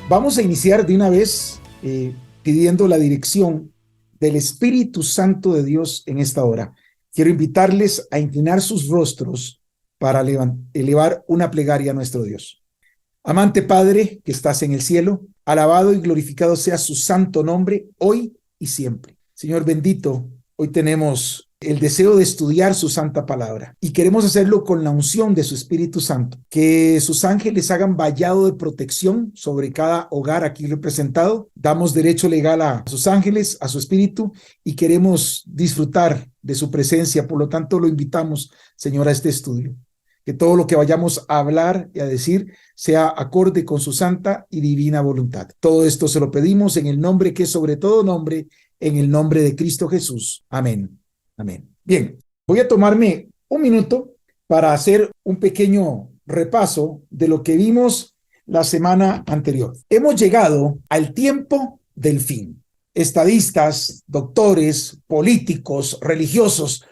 Vamos a iniciar de una vez pidiendo la dirección del Espíritu Santo de Dios en esta hora. Quiero invitarles a inclinar sus rostros para elevar una plegaria a nuestro Dios. Amante Padre que estás en el cielo, alabado y glorificado sea su santo nombre hoy y siempre. Señor bendito, hoy tenemos el deseo de estudiar su santa palabra y queremos hacerlo con la unción de su Espíritu Santo. Que sus ángeles hagan vallado de protección sobre cada hogar aquí representado. Damos derecho legal a sus ángeles, a su Espíritu, y queremos disfrutar de su presencia. Por lo tanto, lo invitamos, Señor, a este estudio. Que todo lo que vayamos a hablar y a decir sea acorde con su santa y divina voluntad. Todo esto se lo pedimos en el nombre que es sobre todo nombre, en el nombre de Cristo Jesús. Amén. Amén. Bien, voy a tomarme un minuto para hacer un pequeño repaso de lo que vimos la semana anterior. Hemos llegado al tiempo del fin. Estadistas, doctores, políticos, religiosos,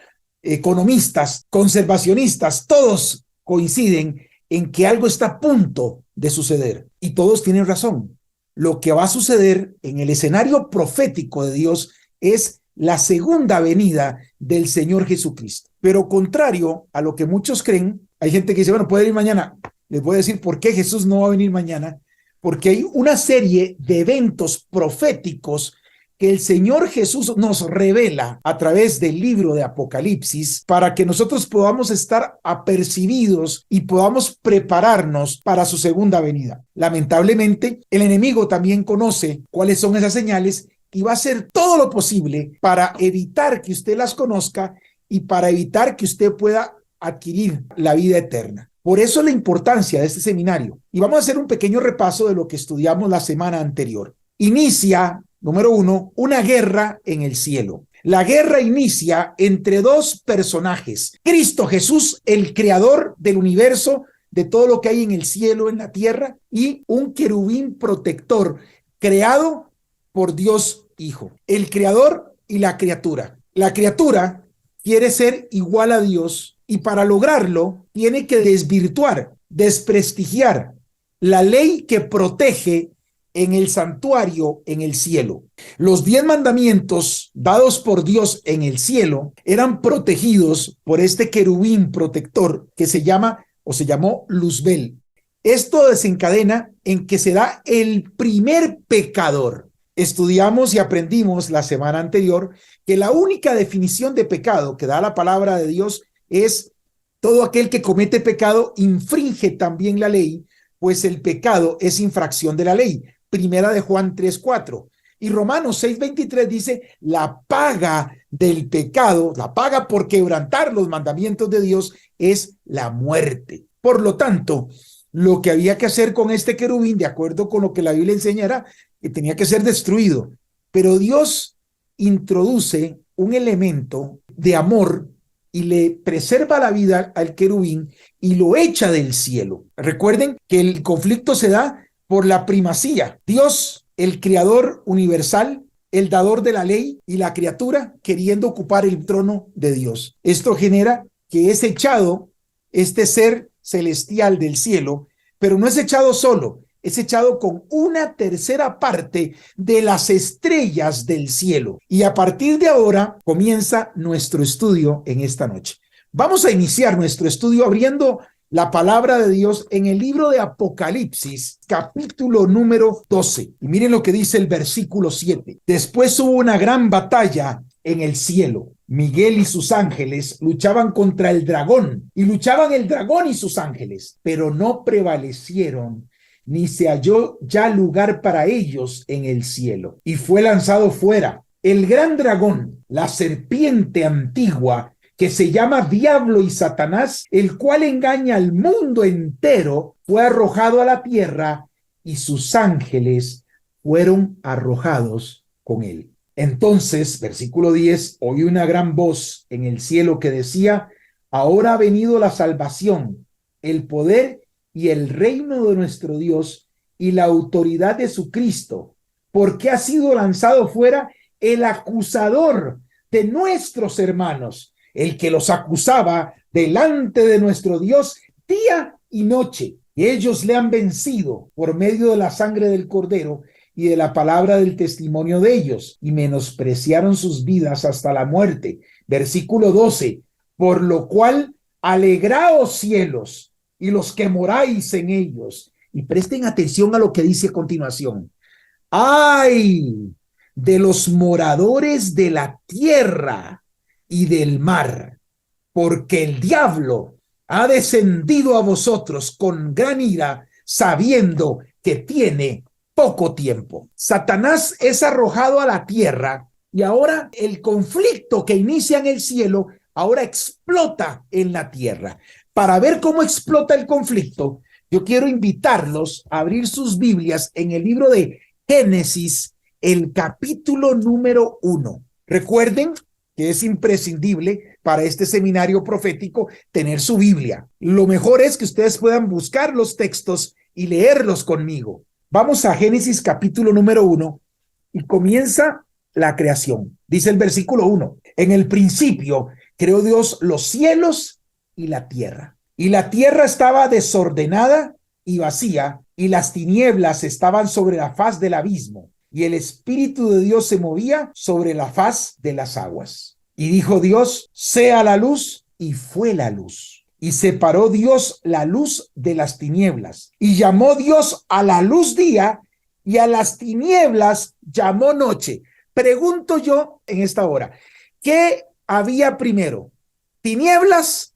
economistas, conservacionistas, todos coinciden en que algo está a punto de suceder y todos tienen razón. Lo que va a suceder en el escenario profético de Dios es la segunda venida del Señor Jesucristo. Pero contrario a lo que muchos creen, hay gente que dice, bueno, puede ir mañana. Les voy a decir por qué Jesús no va a venir mañana. Porque hay una serie de eventos proféticos que el Señor Jesús nos revela a través del libro de Apocalipsis para que nosotros podamos estar apercibidos y podamos prepararnos para su segunda venida. Lamentablemente, el enemigo también conoce cuáles son esas señales y va a hacer todo lo posible para evitar que usted las conozca y para evitar que usted pueda adquirir la vida eterna. Por eso la importancia de este seminario. Y vamos a hacer un pequeño repaso de lo que estudiamos la semana anterior. Inicia, número 1, una guerra en el cielo. La guerra inicia entre dos personajes. Cristo Jesús, el creador del universo, de todo lo que hay en el cielo, en la tierra, y un querubín protector creado por Dios Hijo, el creador y la criatura. La criatura quiere ser igual a Dios y para lograrlo tiene que desvirtuar, desprestigiar la ley que protege en el santuario en el cielo. Los 10 mandamientos dados por Dios en el cielo eran protegidos por este querubín protector que se llamó Luzbel. Esto desencadena en que se da el primer pecador. Estudiamos y aprendimos la semana anterior que la única definición de pecado que da la palabra de Dios es todo aquel que comete pecado infringe también la ley, pues el pecado es infracción de la ley. Primera de Juan 3:4. Y Romanos 6:23 dice, la paga del pecado, la paga por quebrantar los mandamientos de Dios es la muerte. Por lo tanto, lo que había que hacer con este querubín, de acuerdo con lo que la Biblia enseña, era que tenía que ser destruido. Pero Dios introduce un elemento de amor y le preserva la vida al querubín y lo echa del cielo. Recuerden que el conflicto se da por la primacía. Dios, el creador universal, el dador de la ley, y la criatura queriendo ocupar el trono de Dios. Esto genera que es echado este ser celestial del cielo, pero no es echado solo, es echado con una tercera parte de las estrellas del cielo. Y a partir de ahora comienza nuestro estudio en esta noche. Vamos a iniciar nuestro estudio abriendo la palabra de Dios en el libro de Apocalipsis, capítulo número 12. Y miren lo que dice el versículo 7. Después hubo una gran batalla en el cielo. Miguel y sus ángeles luchaban contra el dragón, y luchaban el dragón y sus ángeles, pero no prevalecieron, ni se halló ya lugar para ellos en el cielo. Y fue lanzado fuera el gran dragón, la serpiente antigua, que se llama Diablo y Satanás, el cual engaña al mundo entero, fue arrojado a la tierra, y sus ángeles fueron arrojados con él. Entonces, versículo 10, oí una gran voz en el cielo que decía, ahora ha venido la salvación, el poder y el reino de nuestro Dios y la autoridad de su Cristo, porque ha sido lanzado fuera el acusador de nuestros hermanos, el que los acusaba delante de nuestro Dios día y noche. Y ellos le han vencido por medio de la sangre del Cordero y de la palabra del testimonio de ellos, y menospreciaron sus vidas hasta la muerte. Versículo 12, por lo cual alegraos cielos y los que moráis en ellos. Y presten atención a lo que dice a continuación. ¡Ay de los moradores de la tierra y del mar! Porque el diablo ha descendido a vosotros con gran ira, sabiendo que tiene poco tiempo. Satanás es arrojado a la tierra y ahora el conflicto que inicia en el cielo ahora explota en la tierra. Para ver cómo explota el conflicto, yo quiero invitarlos a abrir sus Biblias en el libro de Génesis, el capítulo número 1. Recuerden que es imprescindible para este seminario profético tener su Biblia. Lo mejor es que ustedes puedan buscar los textos y leerlos conmigo. Vamos a Génesis capítulo número 1 y comienza la creación. Dice el versículo 1, en el principio creó Dios los cielos y la tierra. Y la tierra estaba desordenada y vacía, y las tinieblas estaban sobre la faz del abismo, y el Espíritu de Dios se movía sobre la faz de las aguas. Y dijo Dios, sea la luz, y fue la luz. Y separó Dios la luz de las tinieblas, y llamó Dios a la luz día, y a las tinieblas llamó noche. Pregunto yo en esta hora, ¿qué había primero? ¿Tinieblas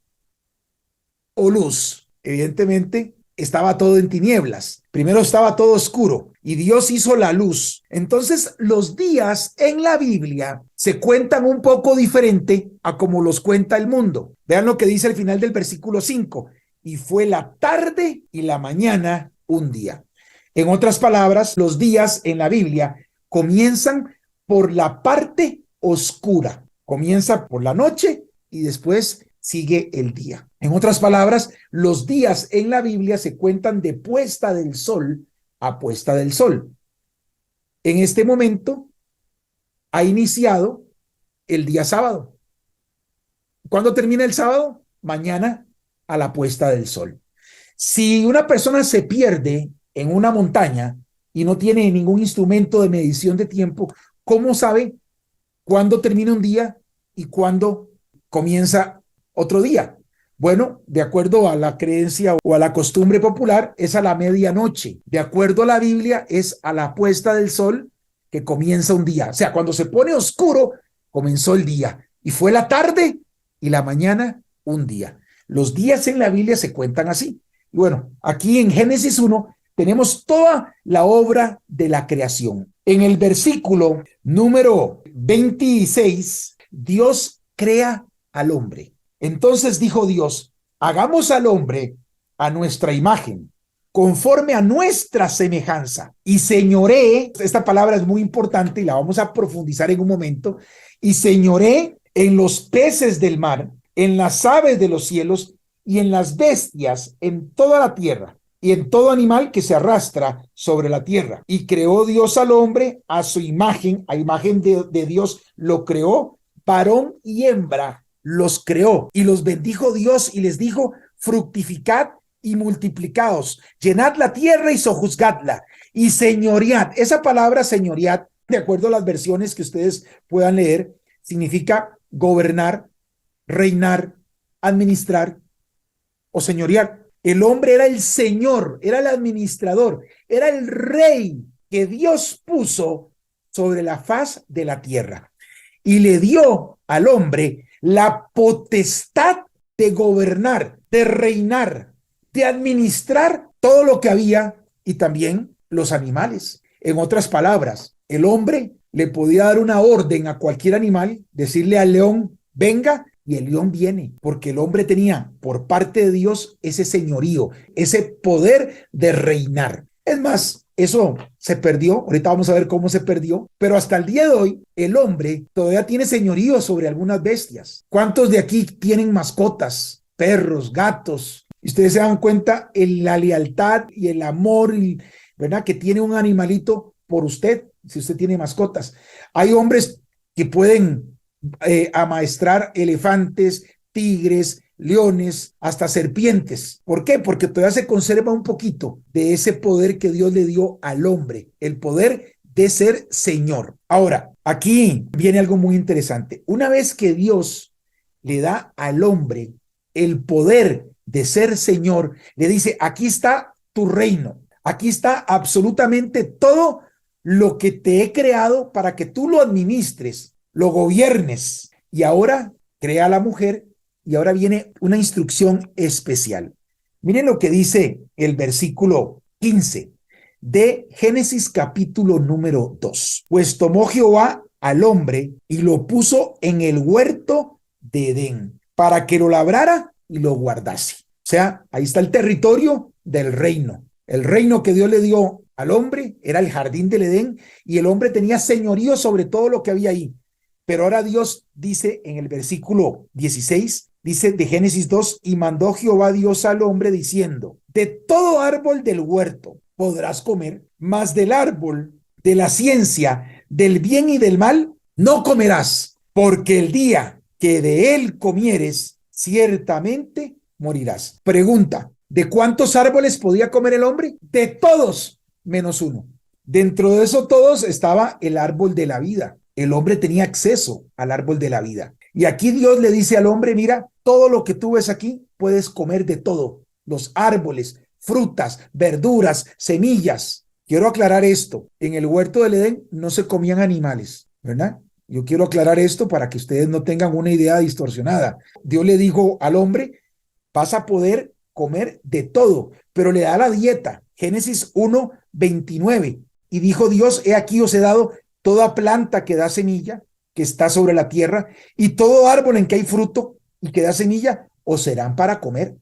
o luz? Evidentemente estaba todo en tinieblas. Primero estaba todo oscuro y Dios hizo la luz. Entonces los días en la Biblia se cuentan un poco diferente a como los cuenta el mundo. Vean lo que dice al final del versículo 5. Y fue la tarde y la mañana un día. En otras palabras, los días en la Biblia comienzan por la parte oscura. Comienza por la noche y después sigue el día. En otras palabras, los días en la Biblia se cuentan de puesta del sol a puesta del sol. En este momento ha iniciado el día sábado. ¿Cuándo termina el sábado? Mañana a la puesta del sol. Si una persona se pierde en una montaña y no tiene ningún instrumento de medición de tiempo, ¿cómo sabe cuándo termina un día y cuándo comienza otro día? Bueno, de acuerdo a la creencia o a la costumbre popular, es a la medianoche. De acuerdo a la Biblia, es a la puesta del sol que comienza un día. O sea, cuando se pone oscuro, comenzó el día. Y fue la tarde y la mañana un día. Los días en la Biblia se cuentan así. Y bueno, aquí en Génesis 1 tenemos toda la obra de la creación. En el versículo número 26, Dios crea al hombre. Entonces dijo Dios, hagamos al hombre a nuestra imagen, conforme a nuestra semejanza, y señoree, esta palabra es muy importante y la vamos a profundizar en un momento, y señoree en los peces del mar, en las aves de los cielos y en las bestias, en toda la tierra y en todo animal que se arrastra sobre la tierra. Y creó Dios al hombre a su imagen, a imagen de Dios lo creó, varón y hembra los creó, y los bendijo Dios y les dijo, fructificad y multiplicaos, llenad la tierra y sojuzgadla, y señoread. Esa palabra señoread, de acuerdo a las versiones que ustedes puedan leer, significa gobernar, reinar, administrar o señorear. El hombre era el señor, era el administrador, era el rey que Dios puso sobre la faz de la tierra, y le dio al hombre la potestad de gobernar, de reinar, de administrar todo lo que había y también los animales. En otras palabras, el hombre le podía dar una orden a cualquier animal, decirle al león, venga, y el león viene, porque el hombre tenía por parte de Dios ese señorío, ese poder de reinar. Es más, eso se perdió, ahorita vamos a ver cómo se perdió, pero hasta el día de hoy el hombre todavía tiene señorío sobre algunas bestias. ¿Cuántos de aquí tienen mascotas, perros, gatos? Y ustedes se dan cuenta en la lealtad y el amor, ¿verdad?, que tiene un animalito por usted, si usted tiene mascotas. Hay hombres que pueden amaestrar elefantes, tigres, leones, hasta serpientes. ¿Por qué? Porque todavía se conserva un poquito de ese poder que Dios le dio al hombre, el poder de ser Señor. Ahora, aquí viene algo muy interesante. Una vez que Dios le da al hombre el poder de ser Señor, le dice, aquí está tu reino, aquí está absolutamente todo lo que te he creado para que tú lo administres, lo gobiernes. Y ahora crea a la mujer y ahora viene una instrucción especial. Miren lo que dice el versículo 15 de Génesis capítulo número 2. Pues tomó Jehová al hombre y lo puso en el huerto de Edén para que lo labrara y lo guardase. O sea, ahí está el territorio del reino. El reino que Dios le dio al hombre era el jardín del Edén y el hombre tenía señorío sobre todo lo que había ahí. Pero ahora Dios dice en el versículo 16, dice de Génesis 2, y mandó Jehová Dios al hombre diciendo, de todo árbol del huerto podrás comer, mas del árbol de la ciencia, del bien y del mal, no comerás, porque el día que de él comieres, ciertamente morirás. Pregunta, ¿de cuántos árboles podía comer el hombre? De todos, menos uno. Dentro de eso todos estaba el árbol de la vida. El hombre tenía acceso al árbol de la vida. Y aquí Dios le dice al hombre, mira, todo lo que tú ves aquí, puedes comer de todo. Los árboles, frutas, verduras, semillas. Quiero aclarar esto. En el huerto del Edén no se comían animales, ¿verdad? Yo quiero aclarar esto para que ustedes no tengan una idea distorsionada. Dios le dijo al hombre, vas a poder comer de todo, pero le da la dieta. Génesis 1:29. Y dijo Dios, he aquí os he dado toda planta que da semilla, que está sobre la tierra, y todo árbol en que hay fruto y que da semilla, os serán para comer.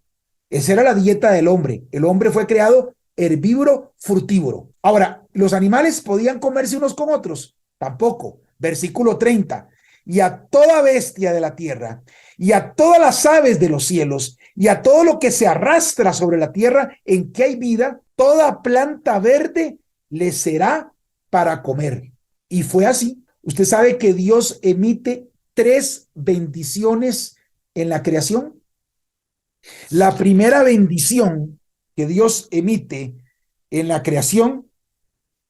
Esa era la dieta del hombre. El hombre fue creado herbívoro, frutívoro. Ahora, ¿los animales podían comerse unos con otros? Tampoco. Versículo 30. Y a toda bestia de la tierra, y a todas las aves de los cielos, y a todo lo que se arrastra sobre la tierra en que hay vida, toda planta verde le será para comer. Y fue así. Usted sabe que Dios emite 3 bendiciones en la creación. La primera bendición que Dios emite en la creación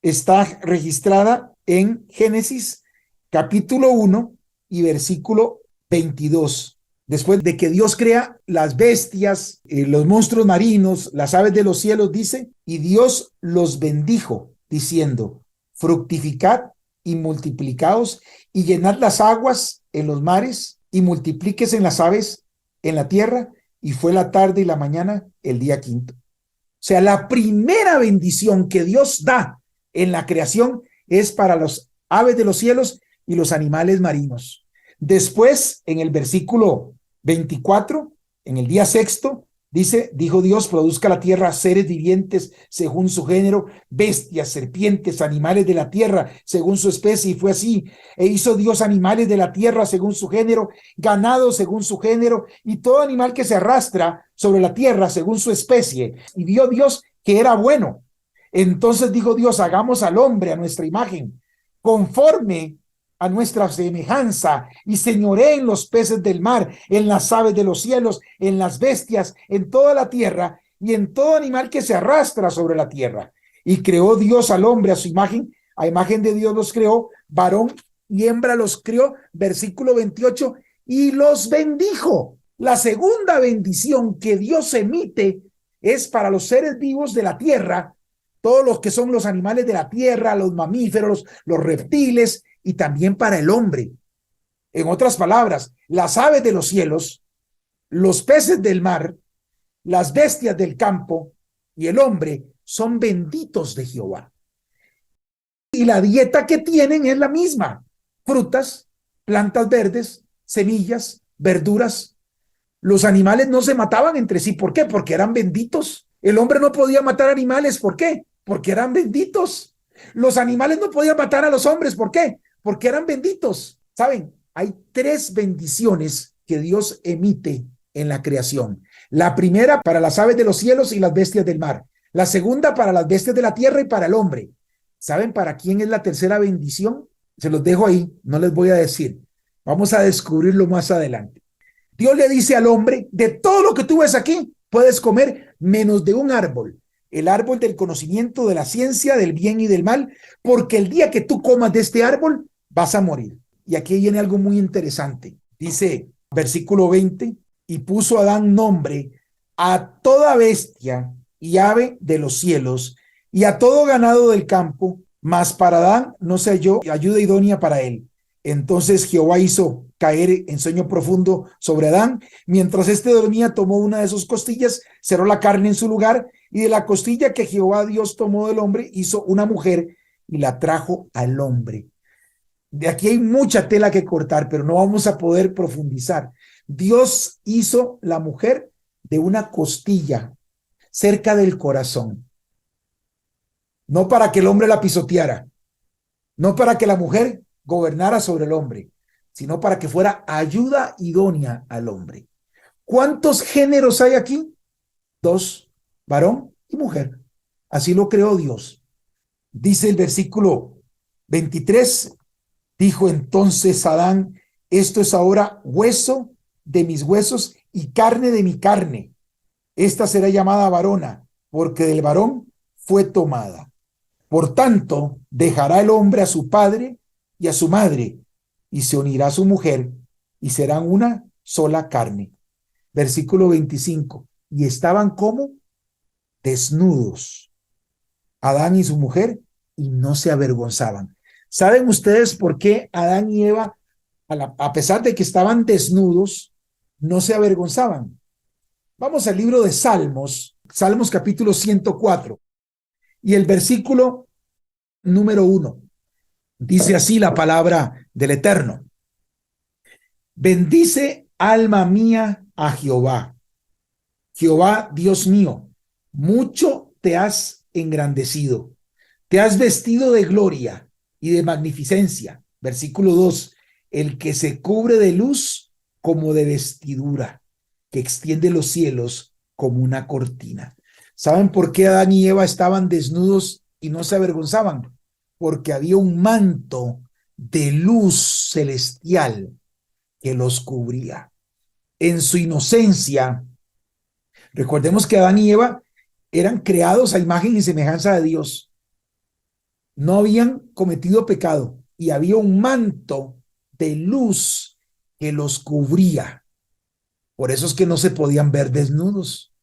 está registrada en Génesis capítulo 1 y versículo 22. Después de que Dios crea las bestias, los monstruos marinos, las aves de los cielos, dice, y Dios los bendijo, diciendo, fructificad y multiplicaos y llenad las aguas en los mares y multiplíquese en las aves en la tierra. Y fue la tarde y la mañana el día quinto. O sea, la primera bendición que Dios da en la creación es para los aves de los cielos y los animales marinos. Después, en el versículo 24, en el día sexto, dice, dijo Dios, produzca la tierra seres vivientes según su género, bestias, serpientes, animales de la tierra según su especie, y fue así. E hizo Dios animales de la tierra según su género, ganado según su género, y todo animal que se arrastra sobre la tierra según su especie. Y vio Dios que era bueno. Entonces dijo Dios, hagamos al hombre a nuestra imagen, conforme a nuestra semejanza, y señoré en los peces del mar, en las aves de los cielos, en las bestias, en toda la tierra, y en todo animal que se arrastra sobre la tierra. Y creó Dios al hombre a imagen de Dios los creó, varón y hembra los crió, versículo 28, y los bendijo. La segunda bendición que Dios emite es para los seres vivos de la tierra, todos los que son los animales de la tierra, los mamíferos, los reptiles, y también para el hombre. En otras palabras, las aves de los cielos, los peces del mar, las bestias del campo y el hombre son benditos de Jehová. Y la dieta que tienen es la misma: frutas, plantas verdes, semillas, verduras. Los animales no se mataban entre sí. ¿Por qué? Porque eran benditos. El hombre no podía matar animales. ¿Por qué? Porque eran benditos. Los animales no podían matar a los hombres. ¿Por qué? Porque eran benditos. ¿Saben? Hay 3 bendiciones que Dios emite en la creación. La primera para las aves de los cielos y las bestias del mar. La segunda para las bestias de la tierra y para el hombre. ¿Saben para quién es la tercera bendición? Se los dejo ahí, no les voy a decir. Vamos a descubrirlo más adelante. Dios le dice al hombre, de todo lo que tú ves aquí, puedes comer menos de un árbol, el árbol del conocimiento de la ciencia, del bien y del mal, porque el día que tú comas de este árbol, vas a morir. Y aquí viene algo muy interesante. Dice, versículo 20, y puso Adán nombre a toda bestia y ave de los cielos y a todo ganado del campo, mas para Adán no se halló ayuda idónea para él. Entonces Jehová hizo caer en sueño profundo sobre Adán. Mientras éste dormía, tomó una de sus costillas, cerró la carne en su lugar, y de la costilla que Jehová Dios tomó del hombre, hizo una mujer y la trajo al hombre. De aquí hay mucha tela que cortar, pero no vamos a poder profundizar. Dios hizo la mujer de una costilla cerca del corazón, no para que el hombre la pisoteara, no para que la mujer gobernara sobre el hombre, sino para que fuera ayuda idónea al hombre. ¿Cuántos géneros hay aquí? Dos, varón y mujer. Así lo creó Dios. Dice el versículo 23, dijo entonces Adán, esto es ahora hueso de mis huesos y carne de mi carne. Esta será llamada varona, porque del varón fue tomada. Por tanto, dejará el hombre a su padre y a su madre, y se unirá a su mujer, y serán una sola carne. Versículo 25. Y estaban como desnudos, Adán y su mujer, y no se avergonzaban. ¿Saben ustedes por qué Adán y Eva, a pesar de que estaban desnudos, no se avergonzaban? Vamos al libro de Salmos, Salmos capítulo 104, y el versículo número 1. Dice así la palabra del Eterno. Bendice, alma mía, a Jehová. Jehová, Dios mío, mucho te has engrandecido. Te has vestido de gloria y de magnificencia. Versículo 2. El que se cubre de luz como de vestidura, que extiende los cielos como una cortina. ¿Saben por qué Adán y Eva estaban desnudos y no se avergonzaban? Porque había un manto de luz celestial que los cubría. En su inocencia, recordemos que Adán y Eva eran creados a imagen y semejanza de Dios. No habían cometido pecado y había un manto de luz que los cubría. Por eso es que no se podían ver desnudos.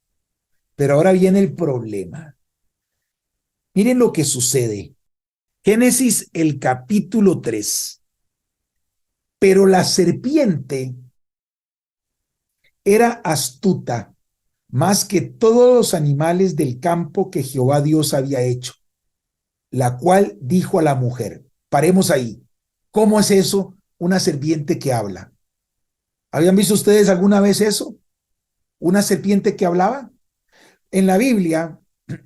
Pero ahora viene el problema. Miren lo que sucede. Génesis, el capítulo 3. Pero la serpiente era astuta más que todos los animales del campo que Jehová Dios había hecho, la cual dijo a la mujer, paremos ahí, ¿cómo es eso? Una serpiente que habla. ¿Habían visto ustedes alguna vez eso? ¿Una serpiente que hablaba? En la Biblia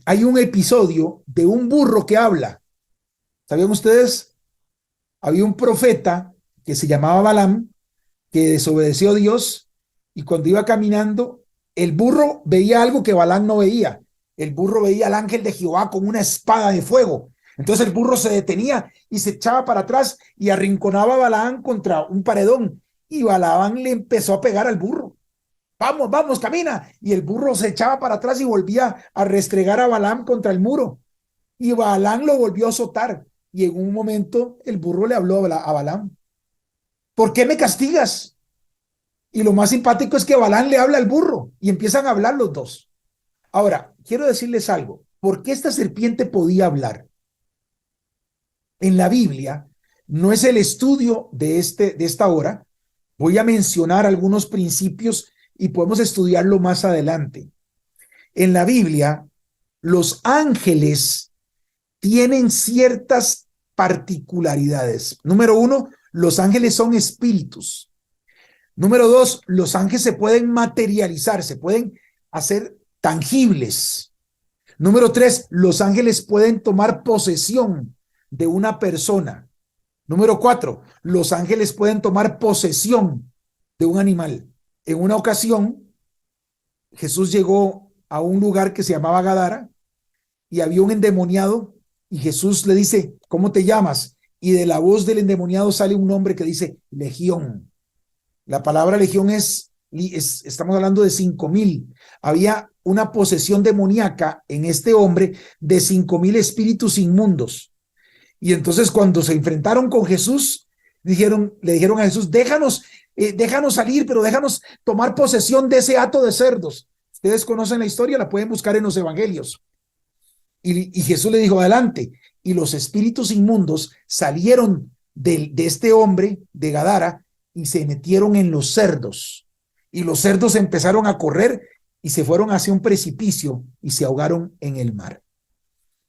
hay un episodio de un burro que habla. ¿Sabían ustedes? Había un profeta que se llamaba Balaam, que desobedeció a Dios, y cuando iba caminando, el burro veía algo que Balaam no veía. El burro veía al ángel de Jehová con una espada de fuego. Entonces el burro se detenía y se echaba para atrás y arrinconaba a Balaam contra un paredón. Y Balaam le empezó a pegar al burro. Vamos, vamos, camina. Y el burro se echaba para atrás y volvía a restregar a Balaam contra el muro. Y Balaam lo volvió a azotar. Y en un momento el burro le habló a Balaam. ¿Por qué me castigas? Y lo más simpático es que Balaam le habla al burro y empiezan a hablar los dos. Ahora, quiero decirles algo. ¿Por qué esta serpiente podía hablar? En la Biblia no es el estudio de esta hora. Voy a mencionar algunos principios y podemos estudiarlo más adelante. En la Biblia, los ángeles tienen ciertas particularidades. Número 1, los ángeles son espíritus. Número 2, los ángeles se pueden materializar, se pueden hacer tangibles. Número 3, los ángeles pueden tomar posesión de una persona. Número 4, los ángeles pueden tomar posesión de un animal. En una ocasión, Jesús llegó a un lugar que se llamaba Gadara y había un endemoniado y Jesús le dice, ¿cómo te llamas? Y de la voz del endemoniado sale un nombre que dice Legión. La palabra legión es estamos hablando de 5,000. Había una posesión demoníaca en este hombre de 5,000 espíritus inmundos. Y entonces cuando se enfrentaron con Jesús, le dijeron a Jesús, déjanos salir, pero déjanos tomar posesión de ese hato de cerdos. Ustedes conocen la historia, la pueden buscar en los evangelios. Y Jesús le dijo, adelante. Y los espíritus inmundos salieron de este hombre de Gadara y se metieron en los cerdos. Y los cerdos empezaron a correr y se fueron hacia un precipicio y se ahogaron en el mar.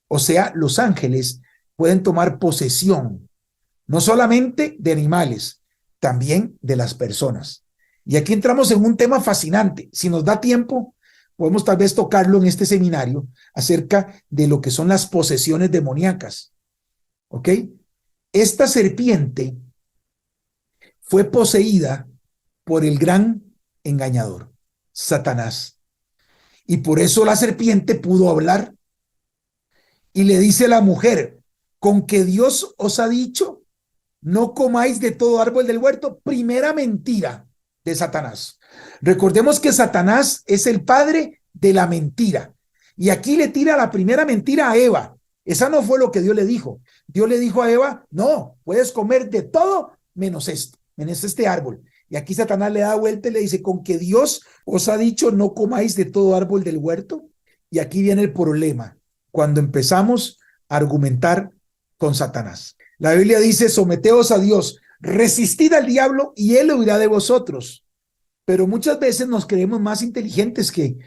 O sea, los ángeles pueden tomar posesión, no solamente de animales, también de las personas. Y aquí entramos en un tema fascinante. Si nos da tiempo, podemos tal vez tocarlo en este seminario acerca de lo que son las posesiones demoníacas. ¿Ok? Esta serpiente fue poseída por el gran engañador, Satanás. Y por eso la serpiente pudo hablar y le dice a la mujer, con que Dios os ha dicho, no comáis de todo árbol del huerto. Primera mentira de Satanás. Recordemos que Satanás es el padre de la mentira. Y aquí le tira la primera mentira a Eva. Esa no fue lo que Dios le dijo. Dios le dijo a Eva, no, puedes comer de todo menos esto, menos este árbol. Y aquí Satanás le da vuelta y le dice, con que Dios os ha dicho, no comáis de todo árbol del huerto. Y aquí viene el problema, cuando empezamos a argumentar con Satanás. La Biblia dice, someteos a Dios, resistid al diablo y él huirá de vosotros. Pero muchas veces nos creemos más inteligentes que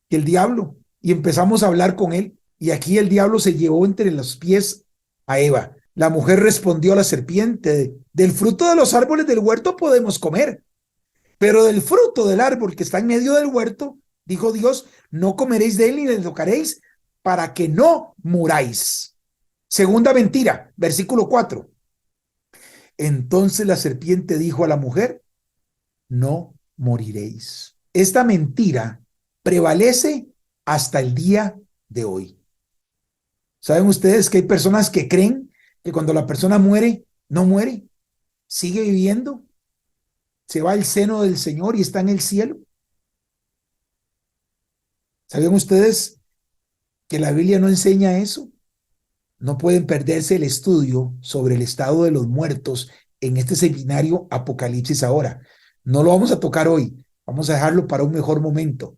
el diablo y empezamos a hablar con él. Y aquí el diablo se llevó entre los pies a Eva. La mujer respondió a la serpiente, del fruto de los árboles del huerto podemos comer, pero del fruto del árbol que está en medio del huerto, dijo Dios, no comeréis de él ni le tocaréis para que no muráis. Segunda mentira, versículo 4. Entonces la serpiente dijo a la mujer, no moriréis. Esta mentira prevalece hasta el día de hoy. ¿Saben ustedes que hay personas que creen que cuando la persona muere, no muere? Sigue viviendo, se va al seno del Señor y está en el cielo. ¿Saben ustedes que la Biblia no enseña eso? No pueden perderse el estudio sobre el estado de los muertos en este seminario Apocalipsis ahora. No lo vamos a tocar hoy, vamos a dejarlo para un mejor momento.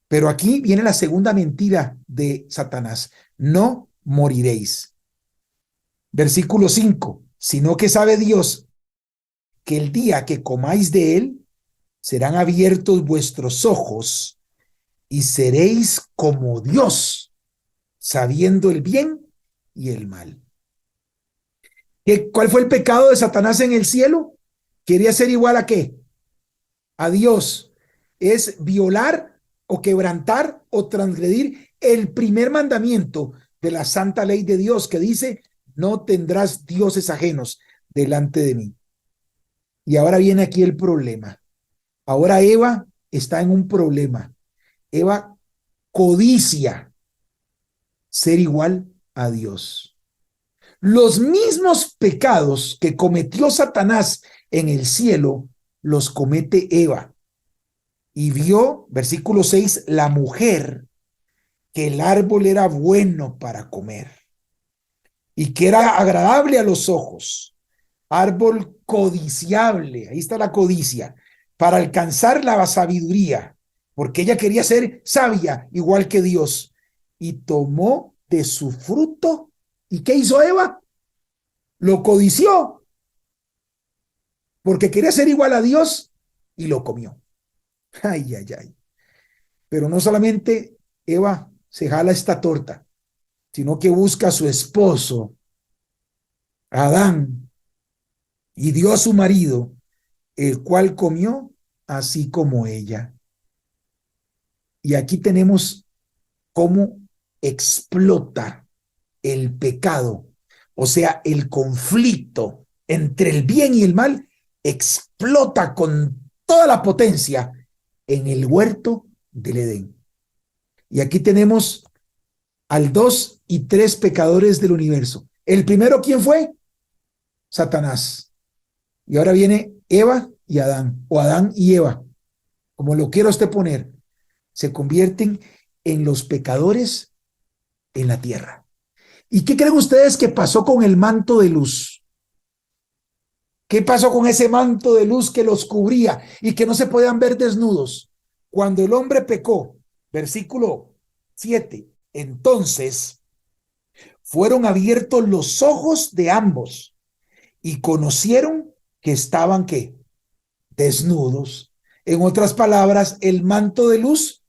Pero aquí viene la segunda mentira de Satanás. No moriréis. Versículo 5. Sino que sabe Dios que el día que comáis de él, serán abiertos vuestros ojos y seréis como Dios, sabiendo el bien y el mal. ¿Cuál fue el pecado de Satanás en el cielo? Quería ser igual a ¿qué? A Dios. Es violar o quebrantar o transgredir el primer mandamiento de la santa ley de Dios que dice, no tendrás dioses ajenos delante de mí. Y ahora viene aquí el problema. Ahora Eva está en un problema. Eva codicia ser igual a Dios. Los mismos pecados que cometió Satanás en el cielo, los comete Eva. Y vio, versículo 6, la mujer, que el árbol era bueno para comer y que era agradable a los ojos, árbol codiciable, ahí está la codicia, para alcanzar la sabiduría, porque ella quería ser sabia igual que Dios, y tomó de su fruto. ¿Y qué hizo Eva? Lo codició, porque quería ser igual a Dios y lo comió. Ay, ay, ay. Pero no solamente Eva se jala esta torta, sino que busca a su esposo, Adán, y dio a su marido, el cual comió así como ella. Y aquí tenemos cómo explota el pecado, o sea, el conflicto entre el bien y el mal, explota con toda la potencia en el huerto del Edén. Y aquí tenemos al 2 y 3 pecadores del universo. El primero, ¿quién fue? Satanás. Y ahora viene Eva y Adán, o Adán y Eva. como lo quiera usted poner, se convierten en los pecadores en la tierra. ¿Y qué creen ustedes que pasó con el manto de luz? ¿Qué pasó con ese manto de luz que los cubría y que no se podían ver desnudos? Cuando el hombre pecó, versículo 7, entonces fueron abiertos los ojos de ambos y conocieron que estaban, ¿qué? Desnudos. En otras palabras, el manto de luz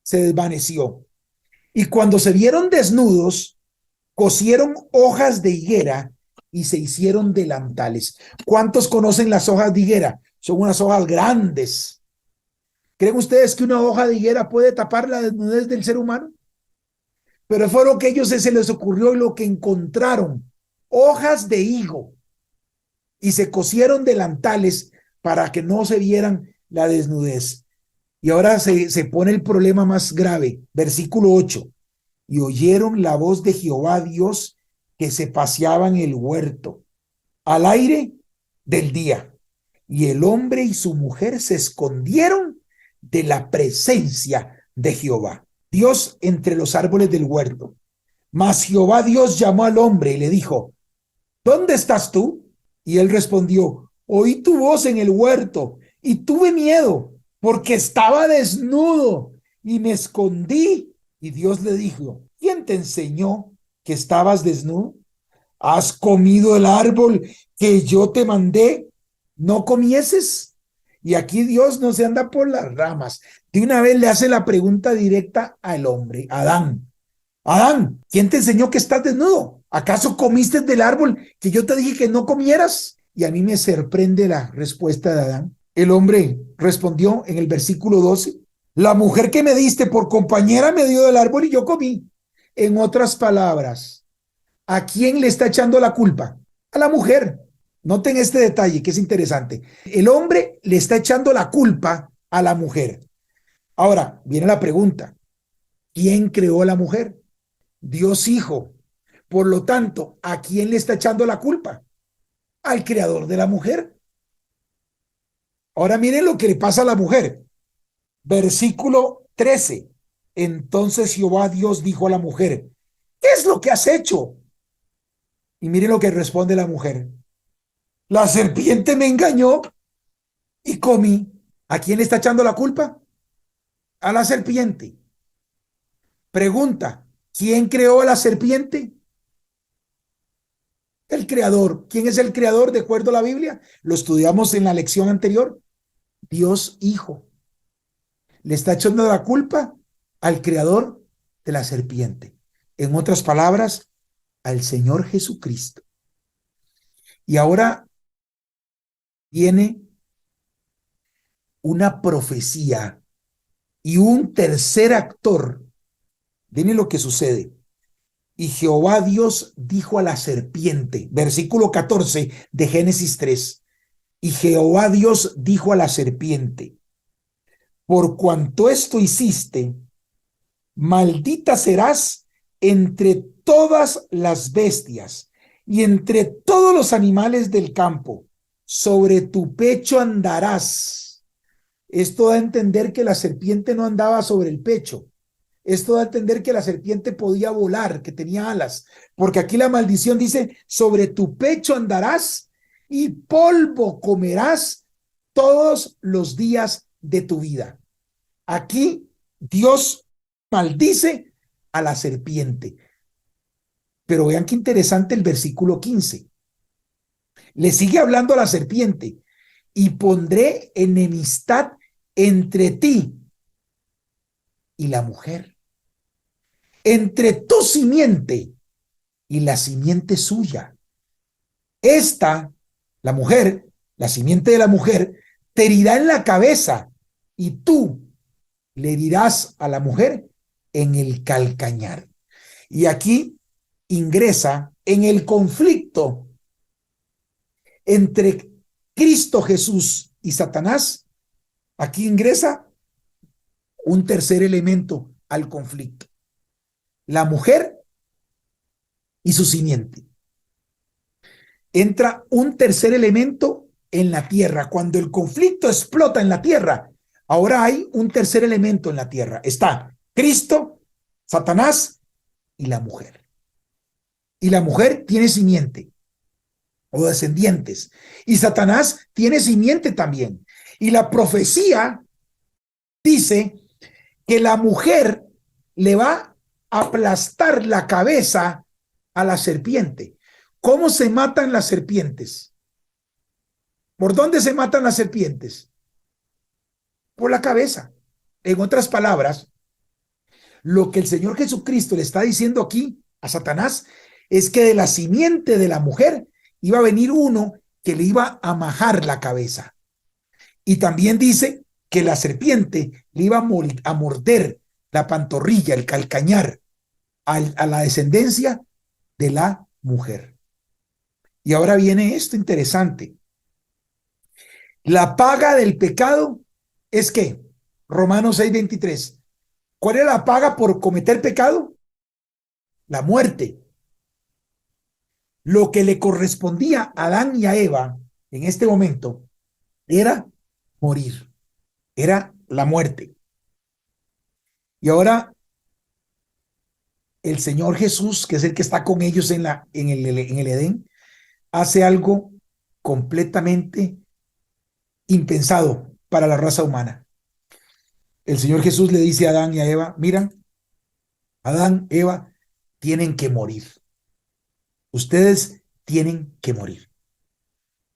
se desvaneció. Y cuando se vieron desnudos, cosieron hojas de higuera y se hicieron delantales. ¿Cuántos conocen las hojas de higuera? Son unas hojas grandes. ¿Creen ustedes que una hoja de higuera puede tapar la desnudez del ser humano? Pero fue lo que a ellos se les ocurrió y lo que encontraron. Hojas de higo. Y se cosieron delantales para que no se vieran la desnudez. Y ahora se pone el problema más grave. Versículo 8. Y oyeron la voz de Jehová Dios que se paseaba en el huerto al aire del día. Y el hombre y su mujer se escondieron de la presencia de Jehová Dios entre los árboles del huerto. Mas Jehová Dios llamó al hombre y le dijo, ¿dónde estás tú? Y él respondió, oí tu voz en el huerto y tuve miedo porque estaba desnudo y me escondí. Y Dios le dijo, ¿quién te enseñó que estabas desnudo? ¿Has comido el árbol que yo te mandé? ¿No comieses? Y aquí Dios no se anda por las ramas. De una vez le hace la pregunta directa al hombre, Adán. Adán, ¿quién te enseñó que estás desnudo? ¿Acaso comiste del árbol que yo te dije que no comieras? Y a mí me sorprende la respuesta de Adán. El hombre respondió en el versículo 12, la mujer que me diste por compañera me dio del árbol y yo comí. En otras palabras, ¿a quién le está echando la culpa? A la mujer. Noten este detalle que es interesante. El hombre le está echando la culpa a la mujer. Ahora, viene la pregunta. ¿Quién creó a la mujer? Dios Hijo. Por lo tanto, ¿a quién le está echando la culpa? Al creador de la mujer. Ahora miren lo que le pasa a la mujer. Versículo 13. Entonces Jehová Dios dijo a la mujer, ¿qué es lo que has hecho? Y miren lo que responde la mujer. La serpiente me engañó y comí. ¿A quién le está echando la culpa? A la serpiente. Pregunta, ¿quién creó a la serpiente? El creador. ¿Quién es el creador de acuerdo a la Biblia? Lo estudiamos en la lección anterior. Dios Hijo. Le está echando la culpa al creador de la serpiente. En otras palabras, al Señor Jesucristo. Y ahora viene una profecía y un tercer actor. Viene lo que sucede. Y Jehová Dios dijo a la serpiente, versículo 14 de Génesis 3. Y Jehová Dios dijo a la serpiente, por cuanto esto hiciste, maldita serás entre todas las bestias y entre todos los animales del campo. Sobre tu pecho andarás. Esto da a entender que la serpiente no andaba sobre el pecho. Esto da a entender que la serpiente podía volar, que tenía alas, porque aquí la maldición dice, sobre tu pecho andarás y polvo comerás todos los días de tu vida. Aquí Dios maldice a la serpiente. Pero vean qué interesante el versículo 15. Le sigue hablando a la serpiente y pondré enemistad entre ti y la mujer, entre tu simiente y la simiente suya. Esta, la mujer, la simiente de la mujer, te herirá en la cabeza y tú le herirás a la mujer en el calcañar. Y aquí ingresa en el conflicto entre Cristo Jesús y Satanás. Aquí ingresa un tercer elemento al conflicto. La mujer y su simiente. Entra un tercer elemento en la tierra. Cuando el conflicto explota en la tierra, Ahora hay un tercer elemento en la tierra. Está Cristo, Satanás y la mujer. Y la mujer tiene simiente o descendientes. Y Satanás tiene simiente también. Y la profecía dice que la mujer le va a aplastar la cabeza a la serpiente. ¿Cómo se matan las serpientes? ¿Por dónde se matan las serpientes? Por la cabeza. En otras palabras, lo que el Señor Jesucristo le está diciendo aquí a Satanás es que de la simiente de la mujer iba a venir uno que le iba a majar la cabeza. Y también dice que la serpiente le iba a morder la pantorrilla, el calcañar, a la descendencia de la mujer. Y ahora viene esto interesante. La paga del pecado es ¿qué? Romanos 6:23. ¿Cuál era la paga por cometer pecado? La muerte. Lo que le correspondía a Adán y a Eva en este momento era morir, era la muerte. Y ahora el Señor Jesús, que es el que está con ellos en el Edén, hace algo completamente impensado para la raza humana. El Señor Jesús le dice a Adán y a Eva, mira, Adán, Eva, tienen que morir. Ustedes tienen que morir.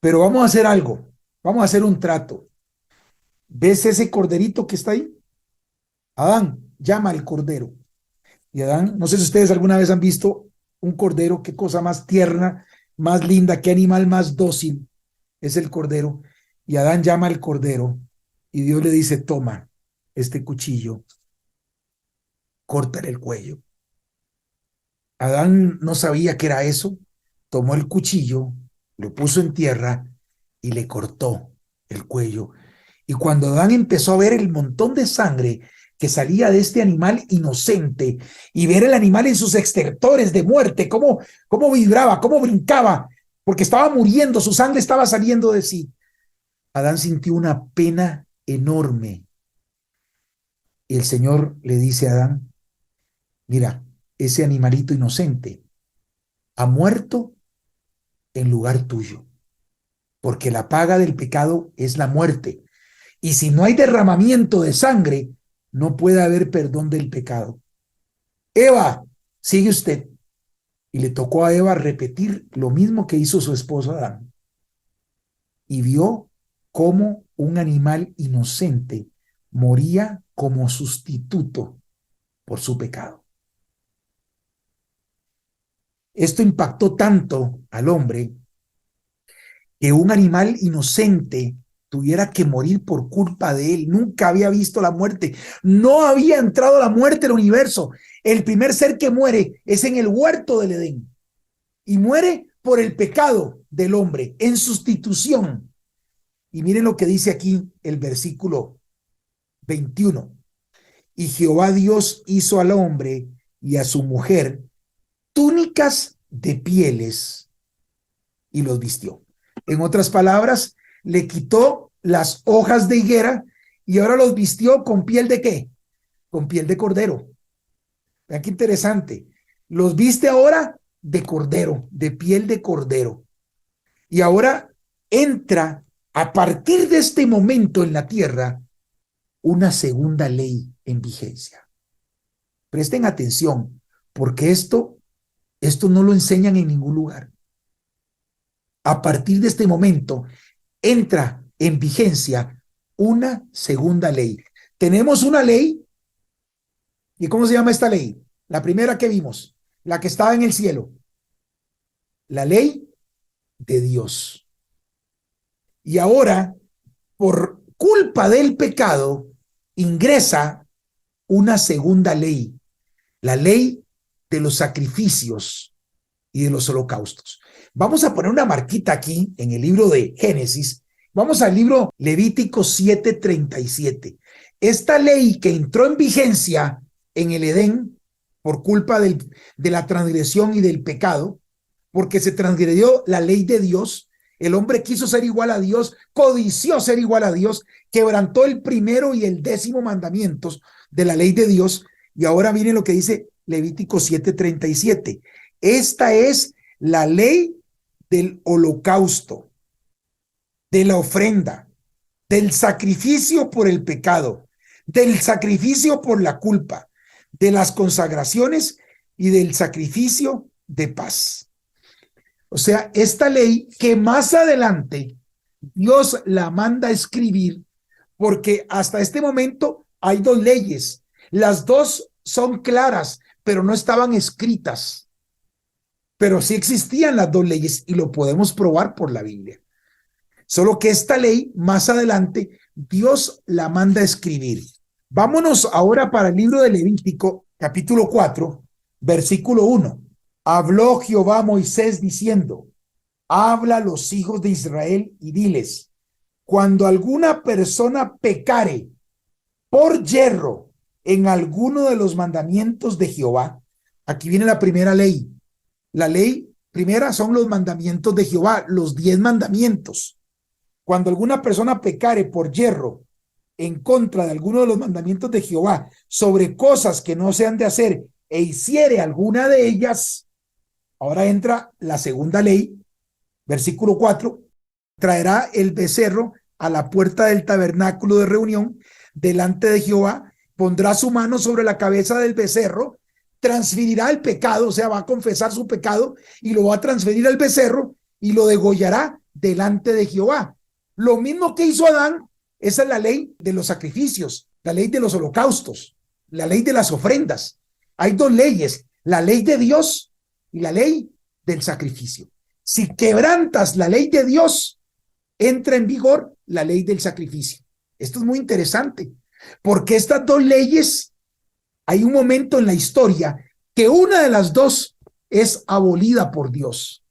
Pero vamos a hacer algo, vamos a hacer un trato. ¿Ves ese corderito que está ahí? Adán, llama al cordero. Y Adán, no sé si ustedes alguna vez han visto un cordero, qué cosa más tierna, más linda, qué animal más dócil es el cordero. Y Adán llama al cordero y Dios le dice, toma este cuchillo, córtale el cuello. Adán no sabía qué era eso, tomó el cuchillo, lo puso en tierra y le cortó el cuello. Y cuando Adán empezó a ver el montón de sangre que salía de este animal inocente y ver el animal en sus estertores de muerte, cómo vibraba, cómo brincaba, porque estaba muriendo, su sangre estaba saliendo de sí, Adán sintió una pena enorme. Y el Señor le dice a Adán, mira, ese animalito inocente ha muerto en lugar tuyo, porque la paga del pecado es la muerte. Y si no hay derramamiento de sangre, no puede haber perdón del pecado. Eva, sigue usted. Y le tocó a Eva repetir lo mismo que hizo su esposo Adán. Y vio cómo un animal inocente moría como sustituto por su pecado. Esto impactó tanto al hombre que un animal inocente tuviera que morir por culpa de él. Nunca había visto la muerte. No había entrado la muerte al universo. El primer ser que muere es en el huerto del Edén. Y muere por el pecado del hombre, en sustitución. Y miren lo que dice aquí el versículo 21. Y Jehová Dios hizo al hombre y a su mujer túnicas de pieles y los vistió. En otras palabras, le quitó las hojas de higuera y ahora los vistió con piel de ¿qué? Con piel de cordero. Vean qué interesante. Los viste ahora de cordero, de piel de cordero. Y ahora entra a partir de este momento en la tierra una segunda ley en vigencia. Presten atención, porque esto no lo enseñan en ningún lugar. A partir de este momento entra en vigencia una segunda ley. Tenemos una ley, ¿y cómo se llama esta ley? La primera que vimos, la que estaba en el cielo. La ley de Dios. Y ahora, por culpa del pecado, ingresa una segunda ley, la ley de los sacrificios y de los holocaustos. Vamos a poner una marquita aquí en el libro de Génesis. Vamos al libro Levítico 7:37. Esta ley que entró en vigencia en el Edén por culpa de la transgresión y del pecado, porque se transgredió la ley de Dios, El hombre quiso ser igual a Dios, codició ser igual a Dios, quebrantó el primero y el 10º mandamientos de la ley de Dios. Y ahora miren lo que dice Levítico 7:37. Esta es la ley del holocausto, de la ofrenda, del sacrificio por el pecado, del sacrificio por la culpa, de las consagraciones y del sacrificio de paz. O sea, esta ley que más adelante Dios la manda a escribir, porque hasta este momento hay 2 leyes. Las 2 son claras, pero no estaban escritas. Pero sí existían las 2 leyes y lo podemos probar por la Biblia. Solo que esta ley, más adelante, Dios la manda a escribir. Vámonos ahora para el libro de Levítico, capítulo 4, versículo 1. Habló Jehová a Moisés diciendo: habla a los hijos de Israel y diles: cuando alguna persona pecare por yerro en alguno de los mandamientos de Jehová, aquí viene la primera ley. La ley primera son los mandamientos de Jehová, los 10 mandamientos. Cuando alguna persona pecare por yerro en contra de alguno de los mandamientos de Jehová sobre cosas que no se han de hacer e hiciere alguna de ellas, ahora entra la segunda ley, versículo 4, traerá el becerro a la puerta del tabernáculo de reunión delante de Jehová, pondrá su mano sobre la cabeza del becerro, transferirá el pecado, o sea, va a confesar su pecado y lo va a transferir al becerro y lo degollará delante de Jehová. Lo mismo que hizo Adán, esa es la ley de los sacrificios, la ley de los holocaustos, la ley de las ofrendas. Hay 2 leyes, la ley de Dios y la ley del sacrificio. Si quebrantas la ley de Dios, entra en vigor la ley del sacrificio. Esto es muy interesante, porque estas 2 leyes, hay un momento en la historia que una de las 2 es abolida por Dios.